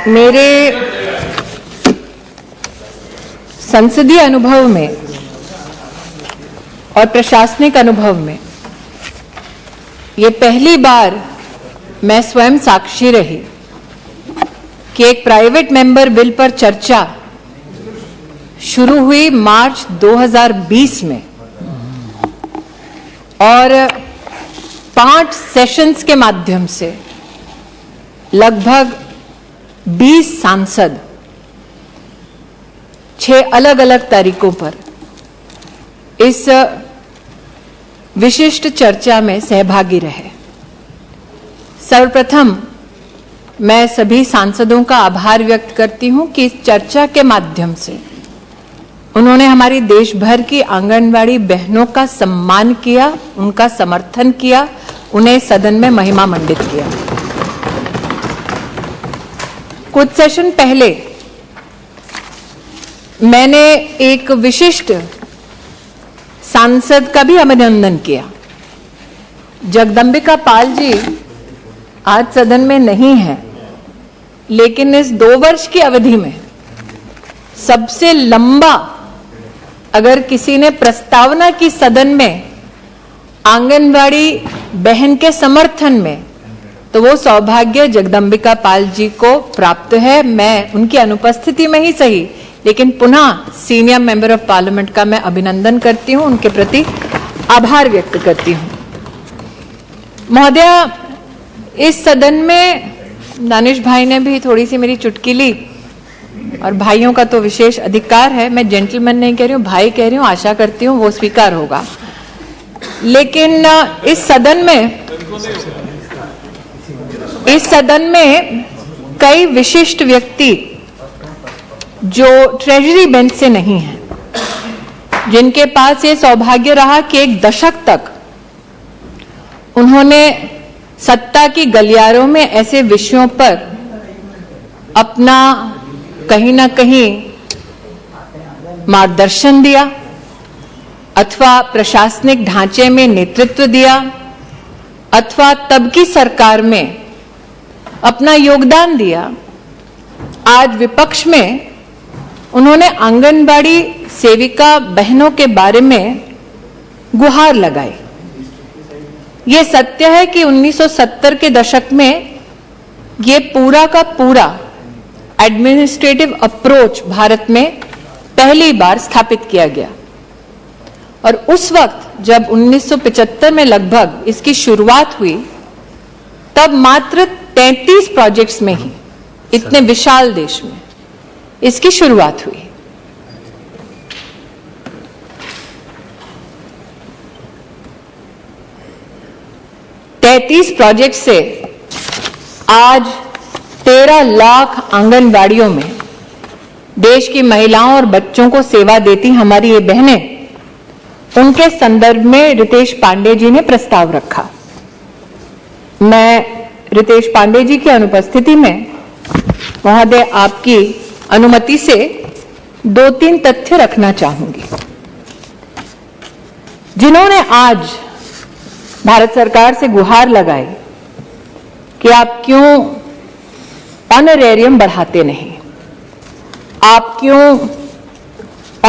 मेरे संसदीय अनुभव में और प्रशासनिक अनुभव में ये पहली बार मैं स्वयं साक्षी रही कि एक प्राइवेट मेंबर बिल पर चर्चा शुरू हुई मार्च 2020 में और 5 सेशंस के माध्यम से लगभग 20 सांसद 6 अलग अलग तारीखों पर इस विशिष्ट चर्चा में सहभागी रहे। सर्वप्रथम मैं सभी सांसदों का आभार व्यक्त करती हूं कि इस चर्चा के माध्यम से उन्होंने हमारी देश भर की आंगनवाड़ी बहनों का सम्मान किया, उनका समर्थन किया, उन्हें सदन में महिमा मंडित किया। कुछ सेशन पहले मैंने एक विशिष्ट सांसद का भी अभिनंदन किया। जगदंबिका पाल जी आज सदन में नहीं है, लेकिन इस 2 वर्ष की अवधि में सबसे लंबा अगर किसी ने प्रस्तावना की सदन में आंगनवाड़ी बहन के समर्थन में, तो वो सौभाग्य जगदंबिका पाल जी को प्राप्त है। मैं उनकी अनुपस्थिति में ही सही, लेकिन पुनः सीनियर मेंबर ऑफ पार्लियामेंट का मैं अभिनंदन करती हूं, उनके प्रति आभार व्यक्त करती हूं। महोदया, इस सदन में दानिश भाई ने भी थोड़ी सी मेरी चुटकी ली और भाइयों का तो विशेष अधिकार है, मैं जेंटलमैन नहीं कह रही हूं, भाई कह रही हूं, आशा करती हूं वो स्वीकार होगा। लेकिन इस सदन में कई विशिष्ट व्यक्ति जो ट्रेजरी बेंच से नहीं हैं, जिनके पास ये सौभाग्य रहा कि 1 दशक तक उन्होंने सत्ता की गलियारों में ऐसे विषयों पर अपना कहीं ना कहीं मार्गदर्शन दिया अथवा प्रशासनिक ढांचे में नेतृत्व दिया अथवा तब की सरकार में अपना योगदान दिया। आज विपक्ष में उन्होंने आंगनबाड़ी सेविका बहनों के बारे में गुहार लगाई। ये सत्य है कि 1970 के दशक में ये पूरा का पूरा एडमिनिस्ट्रेटिव अप्रोच भारत में पहली बार स्थापित किया गया और उस वक्त जब 1975 में लगभग इसकी शुरुआत हुई, तब मात्र 33 प्रोजेक्ट्स में ही इतने विशाल देश में इसकी शुरुआत हुई। प्रोजेक्ट से आज 13 लाख आंगनबाड़ियों में देश की महिलाओं और बच्चों को सेवा देती हमारी ये बहनें, उनके संदर्भ में रितेश पांडे जी ने प्रस्ताव रखा। मैं रितेश पांडे जी की अनुपस्थिति में महोदय आपकी अनुमति से 2-3 तथ्य रखना चाहूंगी, जिन्होंने आज भारत सरकार से गुहार लगाई कि आप क्यों ऑनरेरियम बढ़ाते नहीं, आप क्यों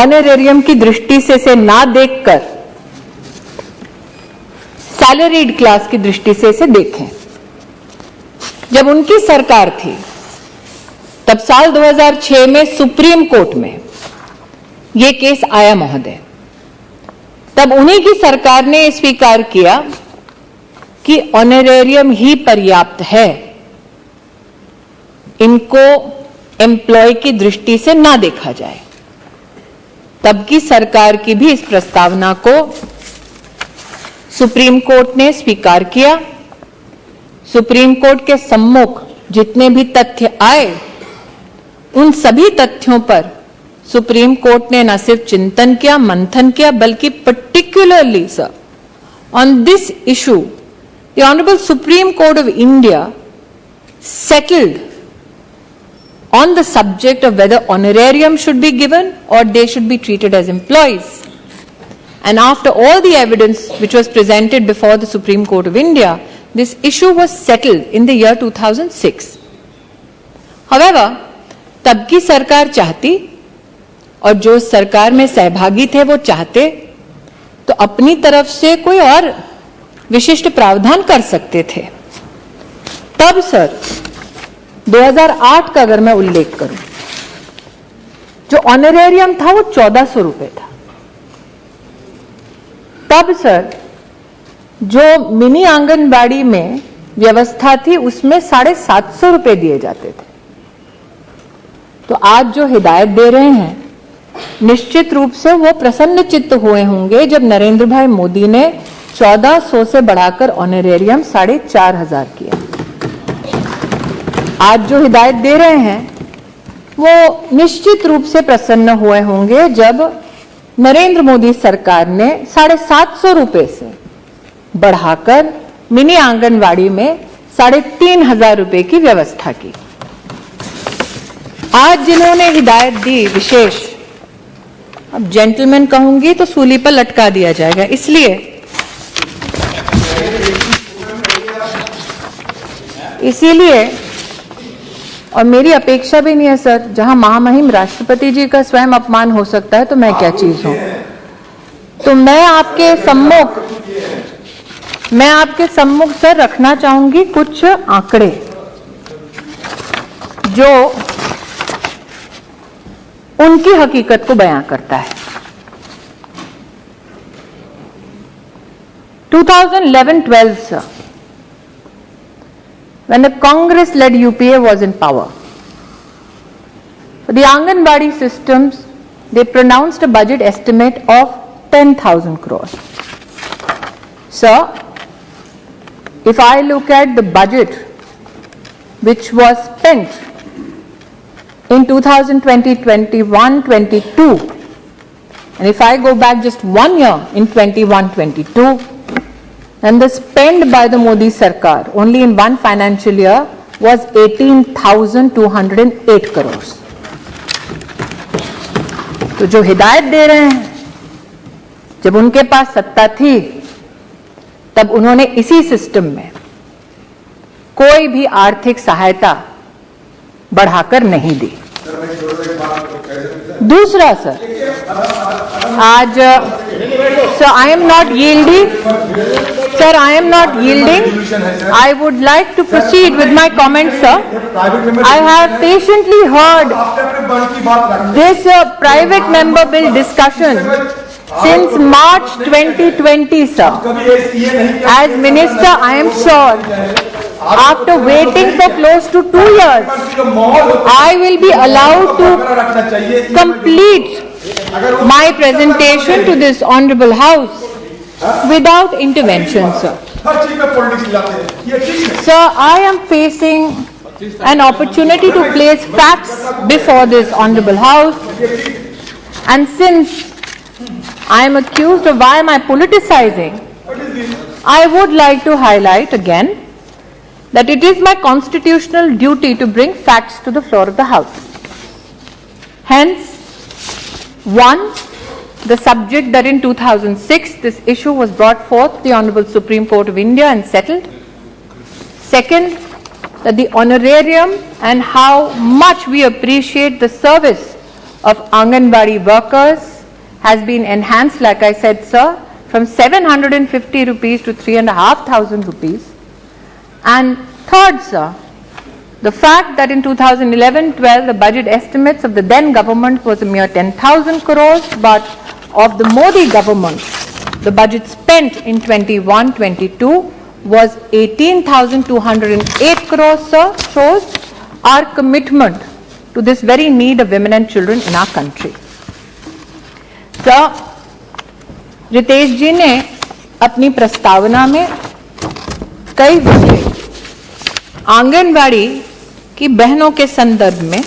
ऑनरेरियम की दृष्टि से इसे ना देखकर सैलरीड क्लास की दृष्टि से इसे देखें। जब उनकी सरकार थी तब साल 2006 में सुप्रीम कोर्ट में यह केस आया महोदय। तब उन्हीं की सरकार ने स्वीकार किया कि ऑनरेरियम ही पर्याप्त है, इनको एम्प्लॉय की दृष्टि से ना देखा जाए। तब की सरकार की भी इस प्रस्तावना को सुप्रीम कोर्ट ने स्वीकार किया। सुप्रीम कोर्ट के सम्मुख जितने भी तथ्य आए, उन सभी तथ्यों पर सुप्रीम कोर्ट ने न सिर्फ चिंतन किया, मंथन किया, बल्कि particularly sir on this issue the honourable supreme court of India settled on the subject of whether honorarium should be given or they should be treated as employees. And after all the evidence which was presented before the Supreme Court of India, this issue was settled in the year 2006. However, तब की सरकार चाहती और जो सरकार में सहभागी थे वो चाहते तो अपनी तरफ से कोई और विशिष्ट प्रावधान कर सकते थे। तब सर 2008 का अगर मैं उल्लेख करूं, जो ऑनरेरियम था वो 1400 रुपए था। तब सर जो मिनी आंगनबाड़ी में व्यवस्था थी उसमें 750 रुपए दिए जाते थे। तो आज जो हिदायत दे रहे हैं, निश्चित रूप से वो प्रसन्न चित्त हुए होंगे जब नरेंद्र भाई मोदी ने 1400 से बढ़ाकर ऑनरेरियम 4500 किया। आज जो हिदायत दे रहे हैं वो निश्चित रूप से प्रसन्न हुए होंगे जब नरेंद्र मोदी सरकार ने 750 रुपए से बढ़ाकर मिनी आंगनवाड़ी में 3500 रुपए की व्यवस्था की। आज जिन्होंने हिदायत दी विशेष, अब जेंटलमैन कहूंगी तो सूली पर लटका दिया जाएगा, इसीलिए और मेरी अपेक्षा भी नहीं है सर, जहां महामहिम राष्ट्रपति जी का स्वयं अपमान हो सकता है तो मैं क्या चीज हूं। तो मैं आपके सम्मुख सर रखना चाहूंगी कुछ आंकड़े जो उनकी हकीकत को बयां करता है। 2011-12 sir, when the Congress-led UPA was in power, for the Anganwadi systems, they pronounced a budget estimate of 10,000 crores. Sir, if I look at the budget which was spent in 2020-21-22, and if I go back just 1 year in 21-22, then the spend by the Modi Sarkar only in one financial year was 18,208 crores. तो जो हिदायत दे रहे हैं, जब उनके पास सत्ता थी तब उन्होंने इसी सिस्टम में कोई भी आर्थिक सहायता बढ़ाकर नहीं दी। दूसरा सर, आज sir I am not yielding, sir, I am not yielding. I would like to proceed with my comments, sir. I have patiently heard this private member bill discussion since March 2020, sir. As Minister, I am sure, after waiting for close to 2 years, I will be allowed to complete my presentation to this honorable House without intervention, sir. Sir, I am facing an opportunity to place facts before this honorable House, and since I am accused of why am I politicizing, I would like to highlight again that it is my constitutional duty to bring facts to the floor of the House. Hence, 1, the subject that in 2006 this issue was brought forth to the Honorable Supreme Court of India and settled. Second, that the honorarium and how much we appreciate the service of Anganwadi workers has been enhanced, like I said, sir, from 750 rupees to 3,500 rupees. And third, sir, the fact that in 2011-12 the budget estimates of the then government was a mere 10,000 crores, but of the Modi government, the budget spent in 21-22 was 18,208 crores, sir, shows our commitment to this very need of women and children in our country. Sir, Ritesh ji ने अपनी प्रस्तावना में कई विषय आंगनवाड़ी की बहनों के संदर्भ में,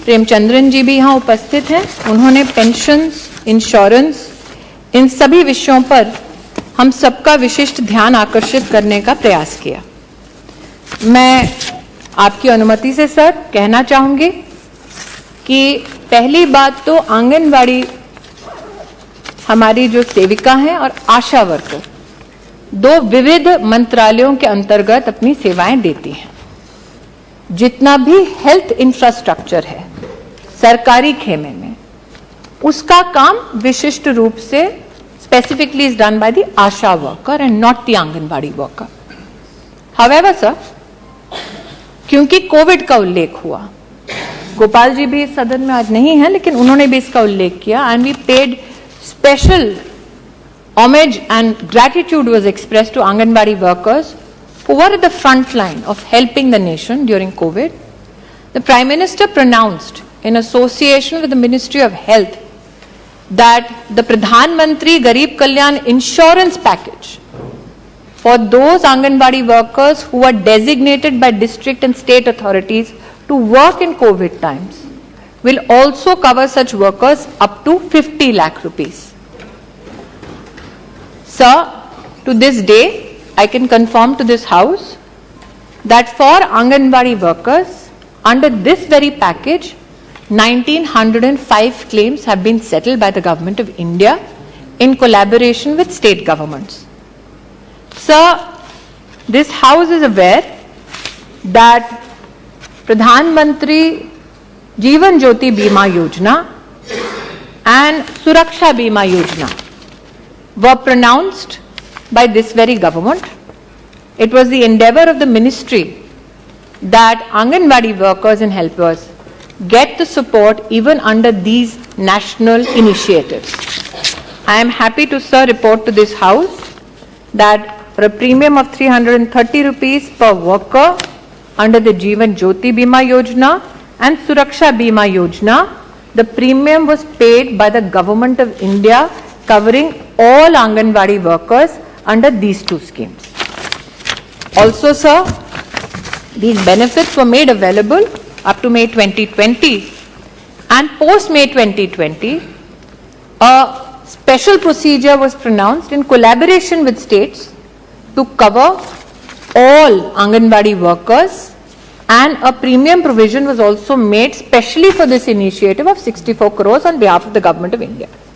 प्रेमचंद्रन जी भी यहाँ उपस्थित हैं, उन्होंने पेंशन्स, इंश्योरेंस, इन सभी विषयों पर हम सबका विशिष्ट ध्यान आकर्षित करने का प्रयास किया। मैं आपकी अनुमति से सर कहना चाहूंगी कि पहली बात तो आंगनवाड़ी हमारी जो सेविका हैं और आशा वर्कर 2 विविध मंत्रालयों के अंतर्गत अपनी सेवाएं देती हैं। जितना भी हेल्थ इंफ्रास्ट्रक्चर है सरकारी खेमे में, उसका काम विशिष्ट रूप से specifically is done by the ASHA worker and not the anganwadi worker. However, sir, क्योंकि कोविड का उल्लेख हुआ, गोपाल जी भी इस सदन में आज नहीं है, लेकिन उन्होंने भी इसका उल्लेख किया, and we paid special homage and gratitude was expressed to anganwadi workers who were at the front line of helping the nation during COVID. The Prime Minister pronounced in association with the Ministry of Health that the Pradhan Mantri Garib Kalyan insurance package for those Anganwadi workers who are designated by district and state authorities to work in COVID times will also cover such workers up to 50 lakh rupees. Sir, to this day, I can confirm to this House that for Anganwadi workers, under this very package, 1905 claims have been settled by the Government of India in collaboration with state governments. Sir, this House is aware that Pradhan Mantri Jeevan Jyoti Bima Yojana and Suraksha Bima Yojana were pronounced by this very government. It was the endeavor of the ministry that Anganwadi workers and helpers get the support even under these national initiatives. I am happy to, sir, report to this House that for a premium of 330 rupees per worker under the Jeevan Jyoti Bima Yojana and Suraksha Bima Yojana, the premium was paid by the Government of India, covering all Anganwadi workers under these two schemes. Also, sir, these benefits were made available up to May 2020, and post May 2020, a special procedure was pronounced in collaboration with states to cover all Anganwadi workers, and a premium provision was also made specially for this initiative of 64 crores on behalf of the Government of India.